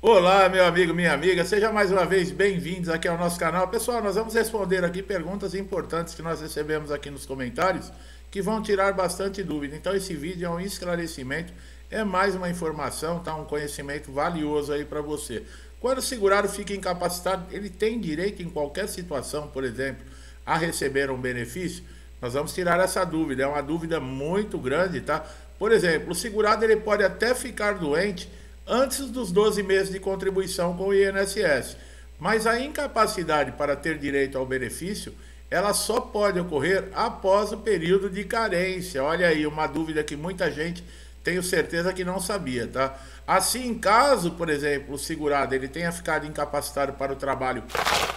Olá, meu amigo, minha amiga, seja mais uma vez bem-vindos aqui ao nosso canal. Pessoal, nós vamos responder aqui perguntas importantes que nós recebemos aqui nos comentários, que vão tirar bastante dúvida. Então esse vídeo é um esclarecimento, é mais uma informação, tá? Um conhecimento valioso aí para você. Quando o segurado fica incapacitado, ele tem direito em qualquer situação, por exemplo, a receber um benefício? Nós vamos tirar essa dúvida, é uma dúvida muito grande, tá? Por exemplo, o segurado ele pode até ficar doente antes dos 12 meses de contribuição com o INSS. Mas a incapacidade para ter direito ao benefício, ela só pode ocorrer após o período de carência. Olha aí, uma dúvida que muita gente tenho certeza que não sabia, tá? Assim, caso, por exemplo, o segurado ele tenha ficado incapacitado para o trabalho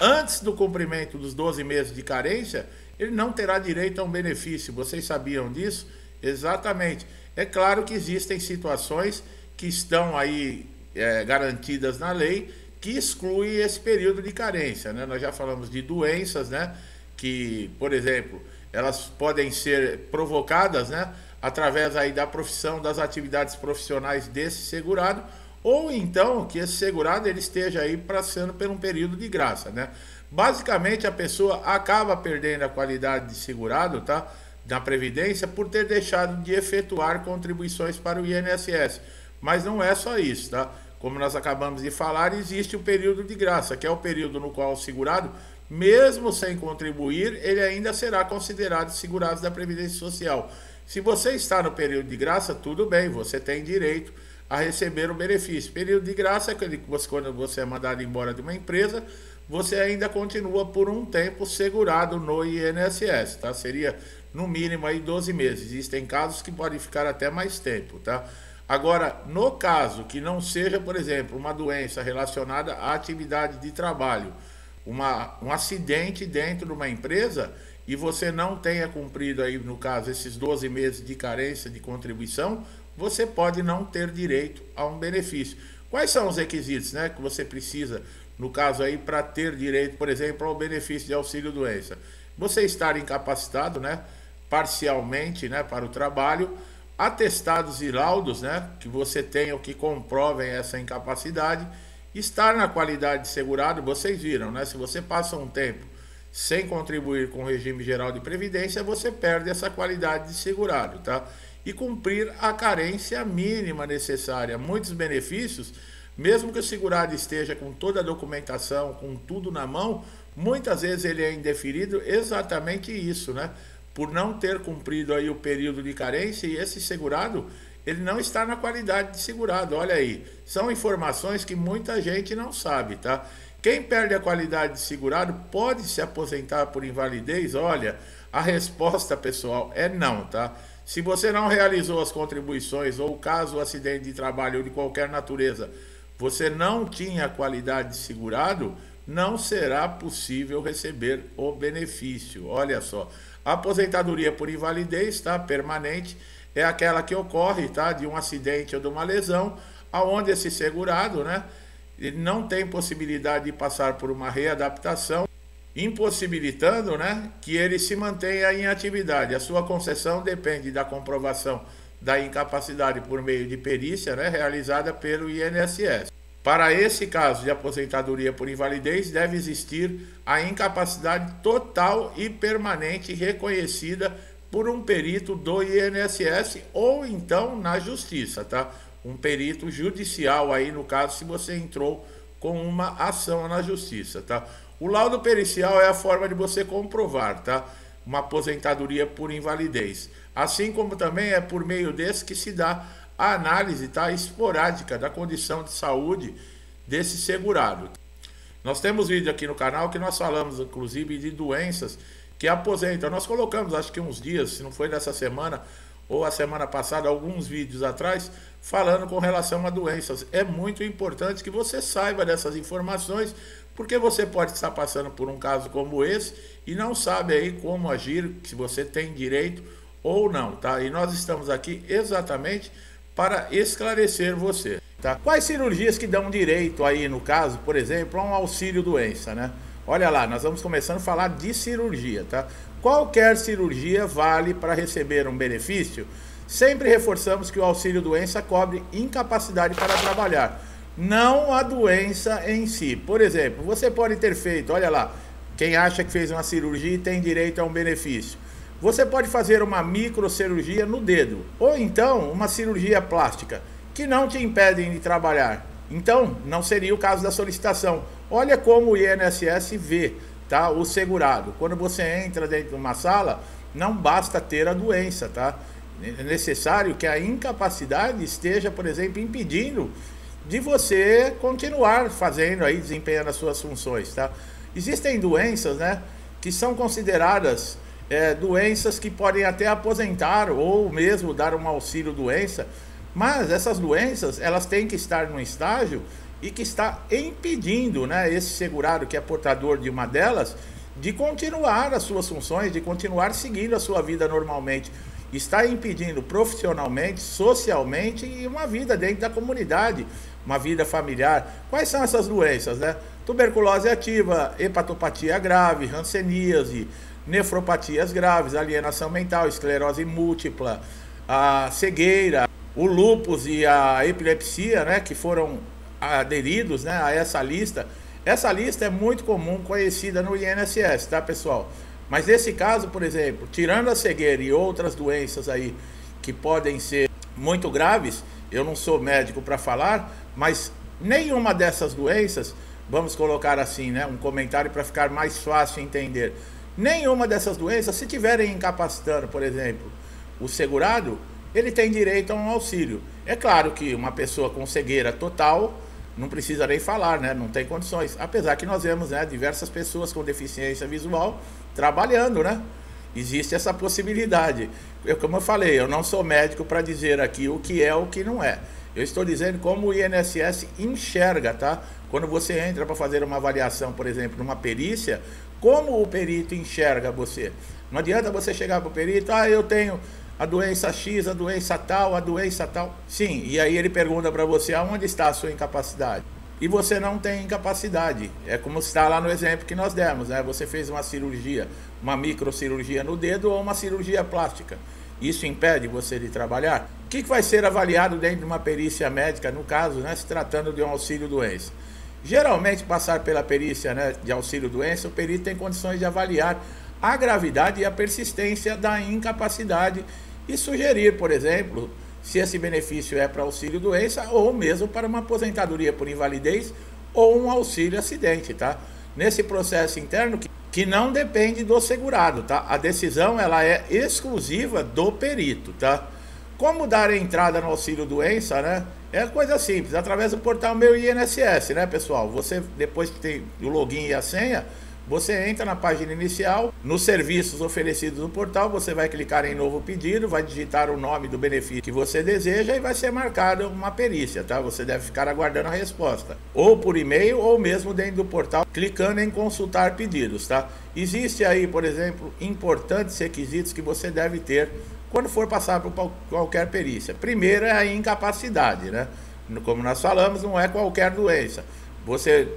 antes do cumprimento dos 12 meses de carência, ele não terá direito a um benefício. Vocês sabiam disso? Exatamente. É claro que existem situações que estão aí garantidas na lei, que exclui esse período de carência, né? Nós já falamos de doenças, né? Que, por exemplo, elas podem ser provocadas, né? Através aí da profissão, das atividades profissionais desse segurado, ou então que esse segurado ele esteja aí passando por um período de graça, né? Basicamente a pessoa acaba perdendo a qualidade de segurado, tá? Na Previdência por ter deixado de efetuar contribuições para o INSS. Mas não é só isso, tá? Como nós acabamos de falar, existe o período de graça, que é o período no qual o segurado, mesmo sem contribuir, ele ainda será considerado segurado da Previdência Social. Se você está no período de graça, tudo bem, você tem direito a receber o benefício. Período de graça é quando você é mandado embora de uma empresa, você ainda continua por um tempo segurado no INSS, tá? Seria no mínimo aí 12 meses. Existem casos que podem ficar até mais tempo, tá? Agora, no caso que não seja, por exemplo, uma doença relacionada à atividade de trabalho, um acidente dentro de uma empresa e você não tenha cumprido aí, no caso, esses 12 meses de carência de contribuição, você pode não ter direito a um benefício. Quais são os requisitos, né, que você precisa, no caso aí, para ter direito, por exemplo, ao benefício de auxílio-doença? Você estar incapacitado, né, parcialmente, né, para o trabalho, atestados e laudos, né, que você tenha que comprovem essa incapacidade, estar na qualidade de segurado. Vocês viram, né, se você passa um tempo sem contribuir com o regime geral de previdência, você perde essa qualidade de segurado, tá? E cumprir a carência mínima necessária. Muitos benefícios, mesmo que o segurado esteja com toda a documentação, com tudo na mão, muitas vezes ele é indeferido exatamente isso, né? Por não ter cumprido aí o período de carência, e esse segurado, ele não está na qualidade de segurado. Olha aí, são informações que muita gente não sabe, tá? Quem perde a qualidade de segurado pode se aposentar por invalidez? Olha, a resposta, pessoal, é não, tá? Se você não realizou as contribuições, ou caso o acidente de trabalho ou de qualquer natureza, você não tinha qualidade de segurado, não será possível receber o benefício. Olha só, a aposentadoria por invalidez, tá, permanente, é aquela que ocorre, tá, de um acidente ou de uma lesão, aonde esse segurado, né, ele não tem possibilidade de passar por uma readaptação, impossibilitando, né, que ele se mantenha em atividade. A sua concessão depende da comprovação da incapacidade por meio de perícia, né, realizada pelo INSS. Para esse caso de aposentadoria por invalidez, deve existir a incapacidade total e permanente reconhecida por um perito do INSS ou então na justiça, tá? Um perito judicial aí, no caso, se você entrou com uma ação na justiça, tá? O laudo pericial é a forma de você comprovar, tá? Uma aposentadoria por invalidez. Assim como também é por meio desse que se dá a análise, tá, esporádica da condição de saúde desse segurado. Nós temos vídeo aqui no canal que nós falamos, inclusive, de doenças que aposentam. Nós colocamos, acho que uns dias, se não foi dessa semana ou a semana passada, alguns vídeos atrás, falando com relação a doenças. É muito importante que você saiba dessas informações, porque você pode estar passando por um caso como esse e não sabe aí como agir, se você tem direito ou não, tá? E nós estamos aqui exatamente para esclarecer você, tá? Quais cirurgias que dão direito aí, no caso, por exemplo, a um auxílio-doença, né? Olha lá, nós vamos começando a falar de cirurgia, tá? Qualquer cirurgia vale para receber um benefício? Sempre reforçamos que o auxílio-doença cobre incapacidade para trabalhar. não a doença em si. Por exemplo, você pode ter feito, olha lá, quem acha que fez uma cirurgia e tem direito a um benefício. Você pode fazer uma microcirurgia no dedo, ou então uma cirurgia plástica, que não te impedem de trabalhar. Então, não seria o caso da solicitação. Olha como o INSS vê, tá, o segurado. Quando você entra dentro de uma sala, não basta ter a doença, tá? É necessário que a incapacidade esteja, por exemplo, impedindo de você continuar fazendo aí, desempenhando as suas funções, tá? Existem doenças, né, que são consideradas doenças que podem até aposentar ou mesmo dar um auxílio doença, mas essas doenças, elas têm que estar num estágio e que está impedindo, né, esse segurado que é portador de uma delas, de continuar as suas funções, de continuar seguindo a sua vida normalmente. Está impedindo profissionalmente, socialmente e uma vida dentro da comunidade, uma vida familiar. Quais são essas doenças, né? Tuberculose ativa, hepatopatia grave, hanseníase, nefropatias graves, alienação mental, esclerose múltipla, a cegueira, o lúpus e a epilepsia, né, que foram aderidos, né, a essa lista. Essa lista é muito comum, conhecida no INSS, tá, pessoal? Mas nesse caso, por exemplo, tirando a cegueira e outras doenças aí que podem ser muito graves, eu não sou médico para falar, mas nenhuma dessas doenças, vamos colocar assim, né, um comentário para ficar mais fácil entender. Nenhuma dessas doenças, se tiverem incapacitando, por exemplo, o segurado, ele tem direito a um auxílio. É claro que uma pessoa com cegueira total, não precisa nem falar, né? Não tem condições. Apesar que nós vemos, né, diversas pessoas com deficiência visual trabalhando, né? Existe essa possibilidade. Como eu falei, eu não sou médico para dizer aqui o que é ou o que não é. Eu estou dizendo como o INSS enxerga, tá? Quando você entra para fazer uma avaliação, por exemplo, numa perícia, como o perito enxerga você. Não adianta você chegar para o perito, eu tenho a doença X, a doença tal, a doença tal. Sim, e aí ele pergunta para você aonde está a sua incapacidade. E você não tem incapacidade. É como está lá no exemplo que nós demos, né? Você fez uma cirurgia, uma microcirurgia no dedo ou uma cirurgia plástica. Isso impede você de trabalhar? O que vai ser avaliado dentro de uma perícia médica, no caso, né, se tratando de um auxílio-doença? Geralmente, passar pela perícia, né, de auxílio-doença, o perito tem condições de avaliar a gravidade e a persistência da incapacidade e sugerir, por exemplo, se esse benefício é para auxílio-doença ou mesmo para uma aposentadoria por invalidez ou um auxílio-acidente, tá? Nesse processo interno que não depende do segurado, tá? A decisão, ela é exclusiva do perito, tá? Como dar entrada no auxílio-doença, né? É coisa simples, através do portal Meu INSS, né, pessoal? Você, depois que tem o login e a senha, você entra na página inicial, nos serviços oferecidos no portal, você vai clicar em novo pedido, vai digitar o nome do benefício que você deseja e vai ser marcada uma perícia, tá? Você deve ficar aguardando a resposta, ou por e-mail ou mesmo dentro do portal, clicando em consultar pedidos, tá? Existe aí, por exemplo, importantes requisitos que você deve ter quando for passar por qualquer perícia. Primeiro é a incapacidade, né? Como nós falamos, não é qualquer doença. Você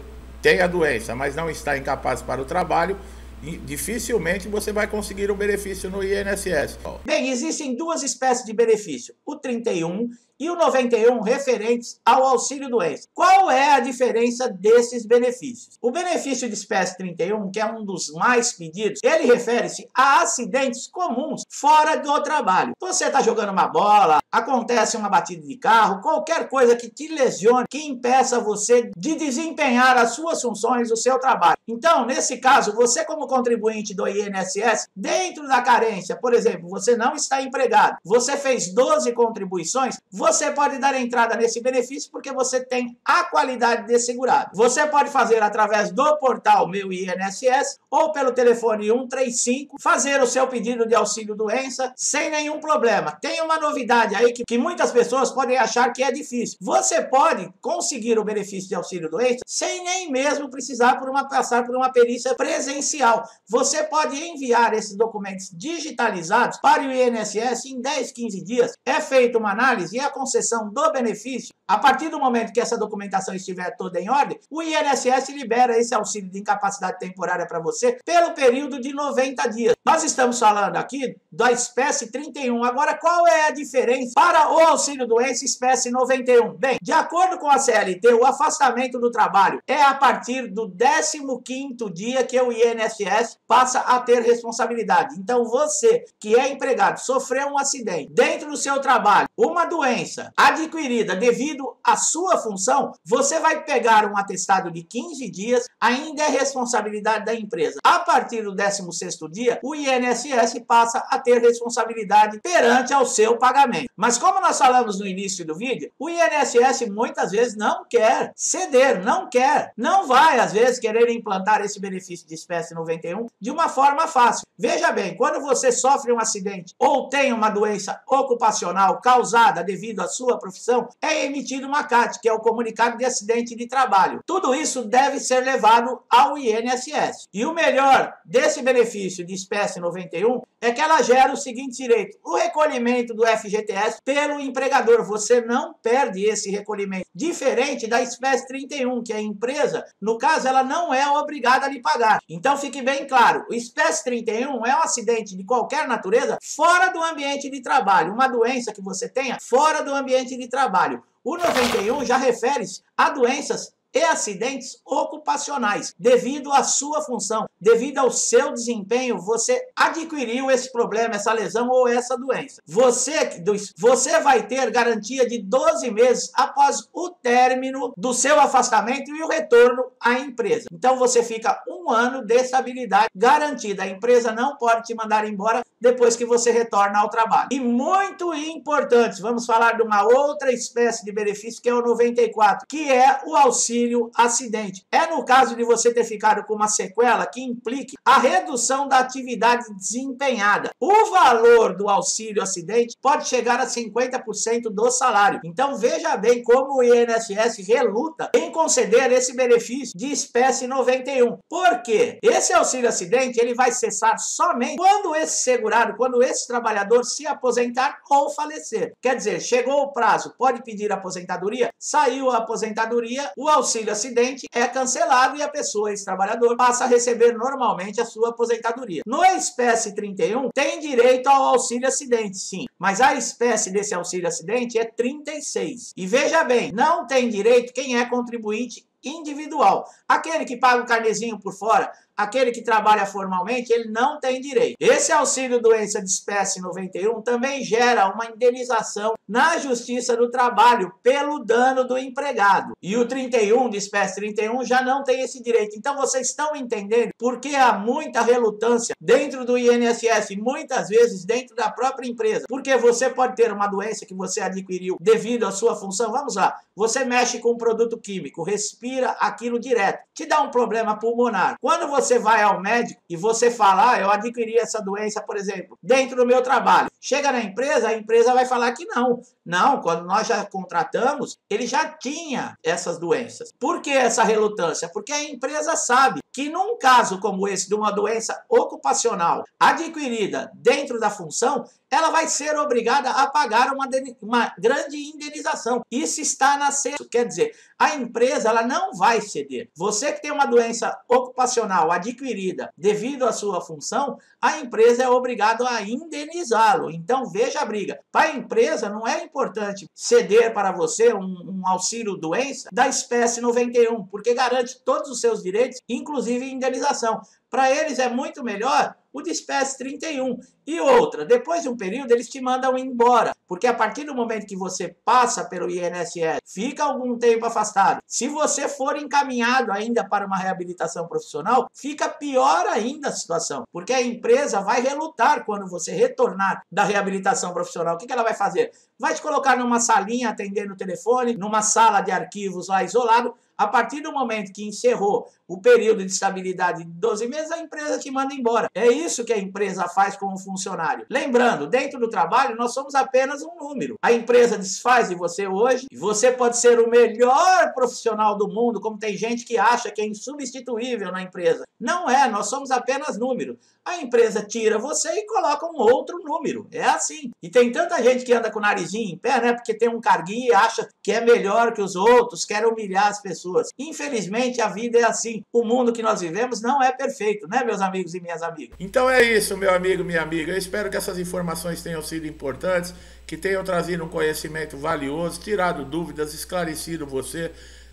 tem a doença, mas não está incapaz para o trabalho, e dificilmente você vai conseguir um benefício no INSS. Bem, existem duas espécies de benefício, o 31 e o 91 referentes ao auxílio-doença. Qual é a diferença desses benefícios? O benefício de espécie 31, que é um dos mais pedidos, ele refere-se a acidentes comuns fora do trabalho. Você está jogando uma bola, acontece uma batida de carro, qualquer coisa que te lesione, que impeça você de desempenhar as suas funções, o seu trabalho. Então, nesse caso, você como contribuinte do INSS, dentro da carência, por exemplo, você não está empregado, você fez 12 contribuições, você pode dar entrada nesse benefício porque você tem a qualidade de segurado. Você pode fazer através do portal Meu INSS ou pelo telefone 135, fazer o seu pedido de auxílio-doença sem nenhum problema. Tem uma novidade aí que muitas pessoas podem achar que é difícil. Você pode conseguir o benefício de auxílio-doença sem nem mesmo precisar passar por uma perícia presencial. Você pode enviar esses documentos digitalizados para o INSS em 10, 15 dias. É feita uma análise e a concessão do benefício A partir do momento que essa documentação estiver toda em ordem, o INSS libera esse auxílio de incapacidade temporária para você pelo período de 90 dias. Nós estamos falando aqui da espécie 31. Agora, qual é a diferença para o auxílio-doença espécie 91? Bem, de acordo com a CLT, o afastamento do trabalho é a partir do 15º dia que o INSS passa a ter responsabilidade. Então, você que é empregado, sofreu um acidente dentro do seu trabalho, uma doença adquirida devido à sua função, você vai pegar um atestado de 15 dias, ainda é responsabilidade da empresa. A partir do 16º dia, o INSS passa a ter responsabilidade perante ao seu pagamento. Mas como nós falamos no início do vídeo, o INSS muitas vezes não quer ceder, não vai às vezes querer implantar esse benefício de espécie 91 de uma forma fácil. Veja bem, quando você sofre um acidente ou tem uma doença ocupacional causada devido à sua profissão, é emitido uma CAT, que é o comunicado de acidente de trabalho. Tudo isso deve ser levado ao INSS. E o melhor desse benefício de espécie 91 é que ela gera o seguinte direito: o recolhimento do FGTS pelo empregador. Você não perde esse recolhimento. Diferente da espécie 31, que a empresa, no caso, ela não é obrigada a lhe pagar. Então fique bem claro, o espécie 31 é um acidente de qualquer natureza fora do ambiente de trabalho. Uma doença que você tenha fora do ambiente de trabalho. O 91 já refere-se a doenças e acidentes ocupacionais. Devido à sua função, devido ao seu desempenho, você adquiriu esse problema, essa lesão ou essa doença. Você vai ter garantia de 12 meses após o término do seu afastamento e o retorno à empresa. Então você fica 1 ano de estabilidade garantida. A empresa não pode te mandar embora depois que você retorna ao trabalho. E muito importante, vamos falar de uma outra espécie de benefício, que é o 94, que é o auxílio acidente. É no caso de você ter ficado com uma sequela que implique a redução da atividade desempenhada. O valor do auxílio acidente pode chegar a 50% do salário. Então veja bem como o INSS reluta em conceder esse benefício de espécie 91. Por quê? Esse auxílio acidente ele vai cessar somente quando esse segurado, quando esse trabalhador se aposentar ou falecer. Quer dizer, chegou o prazo, pode pedir aposentadoria, saiu a aposentadoria, o auxílio acidente é cancelado e a pessoa, esse trabalhador, passa a receber normalmente a sua aposentadoria. No espécie 31, tem direito ao auxílio acidente, sim, mas a espécie desse auxílio acidente é 36. E veja bem, não tem direito quem é contribuinte individual. Aquele que paga o carnezinho por fora, aquele que trabalha formalmente, ele não tem direito. Esse auxílio doença de espécie 91 também gera uma indenização na Justiça do Trabalho pelo dano do empregado. E o 31 de espécie 31 já não tem esse direito. Então vocês estão entendendo por que há muita relutância dentro do INSS e muitas vezes dentro da própria empresa. Porque você pode ter uma doença que você adquiriu devido à sua função. Vamos lá, você mexe com um produto químico, respira aquilo direto, te dá um problema pulmonar. Quando você vai ao médico e você fala, eu adquiri essa doença, por exemplo, dentro do meu trabalho. Chega na empresa, a empresa vai falar que não. Não, quando nós já contratamos, ele já tinha essas doenças. Por que essa relutância? Porque a empresa sabe que num caso como esse, de uma doença ocupacional adquirida dentro da função, ela vai ser obrigada a pagar uma grande indenização. Isso está na CESU, quer dizer, a empresa ela não vai ceder. Você que tem uma doença ocupacional adquirida devido à sua função, a empresa é obrigada a indenizá-lo. Então veja a briga. Para a empresa não é importante ceder para você um auxílio doença da espécie 91, porque garante todos os seus direitos, inclusive indenização. Para eles é muito melhor o de espécie 31. E outra, depois de um período eles te mandam embora, porque a partir do momento que você passa pelo INSS, fica algum tempo afastado, se você for encaminhado ainda para uma reabilitação profissional, fica pior ainda a situação, porque a empresa vai relutar quando você retornar da reabilitação profissional. O que ela vai fazer? Vai te colocar numa salinha atendendo o telefone, numa sala de arquivos lá isolado, A partir do momento que encerrou o período de estabilidade de 12 meses, a empresa te manda embora. É isso que a empresa faz com o funcionário. Lembrando, dentro do trabalho, nós somos apenas um número. A empresa desfaz de você hoje, e você pode ser o melhor profissional do mundo, como tem gente que acha que é insubstituível na empresa. Não é, nós somos apenas número. A empresa tira você e coloca um outro número. É assim. E tem tanta gente que anda com o narizinho em pé, né? Porque tem um carguinho e acha que é melhor que os outros, quer humilhar as pessoas. Infelizmente, a vida é assim. O mundo que nós vivemos não é perfeito, né, meus amigos e minhas amigas? Então é isso, meu amigo, minha amiga. Eu espero que essas informações tenham sido importantes, que tenham trazido um conhecimento valioso, tirado dúvidas, esclarecido você.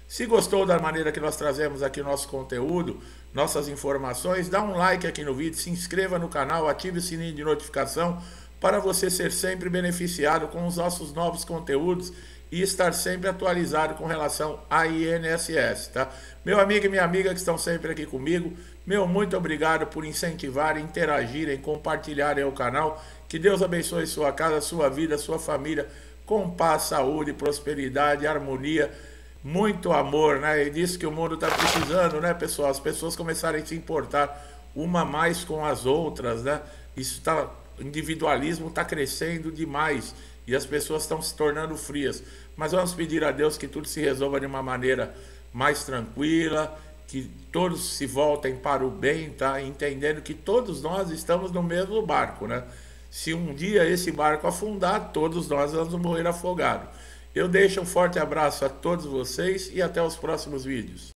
Se gostou da maneira que nós trazemos aqui o nosso conteúdo, nossas informações, dá um like aqui no vídeo, se inscreva no canal, ative o sininho de notificação para você ser sempre beneficiado com os nossos novos conteúdos e estar sempre atualizado com relação à INSS, tá? Meu amigo e minha amiga que estão sempre aqui comigo, meu muito obrigado por incentivarem, interagirem, compartilharem o canal. Que Deus abençoe sua casa, sua vida, sua família, com paz, saúde, prosperidade, harmonia, muito amor, né? E disso que o mundo está precisando, né, pessoal? As pessoas começarem a se importar uma mais com as outras, né? Isso tá, o individualismo está crescendo demais e as pessoas estão se tornando frias. Mas vamos pedir a Deus que tudo se resolva de uma maneira mais tranquila, que todos se voltem para o bem, tá? Entendendo que todos nós estamos no mesmo barco, né? Se um dia esse barco afundar, todos nós vamos morrer afogados. Eu deixo um forte abraço a todos vocês e até os próximos vídeos.